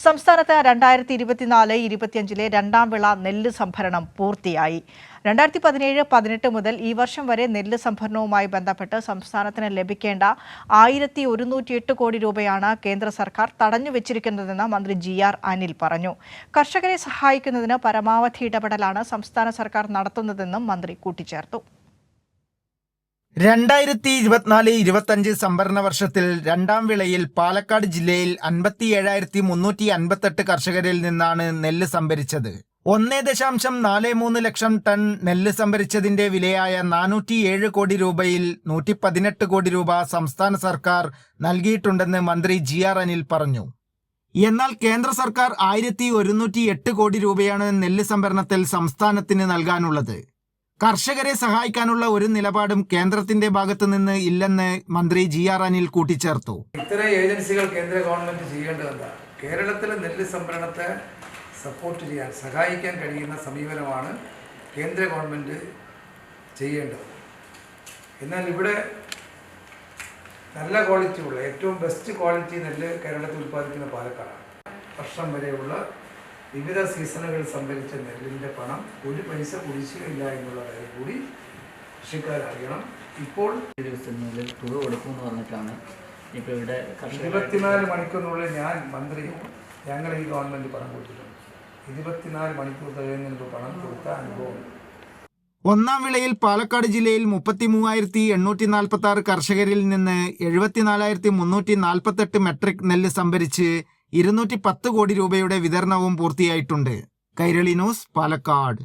സംസ്ഥാനത്ത് 2024-25 രണ്ടാം വിള നെല്ല് സംഭരണം പൂർത്തിയായി. 2017-18 മുതൽ ഈ വർഷം വരെ നെല്ല് സംഭരണവുമായി ബന്ധപ്പെട്ട് സംസ്ഥാനത്തിന് ലഭിക്കേണ്ട 1108 കോടി രൂപയാണ് കേന്ദ്ര സർക്കാർ തടഞ്ഞുവച്ചിരിക്കുന്നതെന്ന് മന്ത്രി GR അനിൽ പറഞ്ഞു. കർഷകരെ സഹായിക്കുന്നതിന് പരമാവധി ഇടപെടലാണ് സംസ്ഥാന സർക്കാർ നടത്തുന്നതെന്നും മന്ത്രി കൂട്ടിച്ചേർത്തു. 2024-25 സംഭരണ വർഷത്തിൽ രണ്ടാം വിളയിൽ പാലക്കാട് ജില്ലയിൽ 57,358 കർഷകരിൽ നിന്നാണ് നെല്ല് സംഭരിച്ചത്. 1.43 ലക്ഷം ടൺ നെല്ല് സംഭരിച്ചതിന്റെ വിലയായ 407 കോടി രൂപയിൽ 118 കോടി രൂപ സംസ്ഥാന സർക്കാർ നൽകിയിട്ടുണ്ടെന്ന് മന്ത്രി GR അനിൽ പറഞ്ഞു. എന്നാൽ കേന്ദ്ര സർക്കാർ 1108 കോടി രൂപയാണ് നെല്ല് സംഭരണത്തിൽ സംസ്ഥാനത്തിന് നൽകാനുള്ളത്. കർഷകരെ സഹായിക്കാനുള്ള ഒരു നിലപാടും കേന്ദ്രത്തിന്റെ ഭാഗത്തു നിന്ന് ഇല്ലെന്ന് മന്ത്രി GR അനിൽ കൂട്ടിച്ചേർത്തു. ഇത്തരം ഏജൻസികൾ കേന്ദ്ര ഗവൺമെന്റ് ചെയ്യേണ്ടതല്ല. കേരളത്തിലെ നെല്ല് സംഭരണത്തെ സപ്പോർട്ട് ചെയ്യാൻ സഹായിക്കാൻ കഴിയുന്ന സമീപനമാണ് കേന്ദ്ര ഗവൺമെന്റ് ചെയ്യേണ്ടത്. എന്നാൽ ഇവിടെ നല്ല ക്വാളിറ്റിയുള്ള ഏറ്റവും ബെസ്റ്റ് ക്വാളിറ്റി നെല്ല് കേരളത്തിൽ ഉൽപ്പാദിക്കുന്ന പാലക്കാടാണ്. വർഷം വരെയുള്ള വിവിധ സീസണുകൾ സംഭരിച്ച നെല്ലിൻ്റെ പണം ഒരു പൈസ കുടിശ്ശികയില്ല എന്നുള്ള കാര്യം കൂടി കൃഷിക്കാരറിയണം. ഇപ്പോൾ തുക കൊടുക്കുമെന്ന് പറഞ്ഞിട്ടാണ് ഇപ്പോൾ ഇവിടെ 24 മണിക്കൂറിനുള്ളിൽ ഞാൻ മന്ത്രിയും ഞങ്ങൾ ഈ ഗവൺമെൻറ് പണം കൊടുത്തിട്ടുണ്ട്. 24 മണിക്കൂർ തികയുന്നതിന് പണം കൊടുത്ത അനുഭവം. ഒന്നാം വിളയിൽ പാലക്കാട് ജില്ലയിൽ 33,846 കർഷകരിൽ നിന്ന് 74,348 മെട്രിക് നെല്ല് സംഭരിച്ച് 210 കോടി രൂപയുടെ വിതരണവും പൂർത്തിയായിട്ടുണ്ട്. കൈരളി ന്യൂസ്, പാലക്കാട്.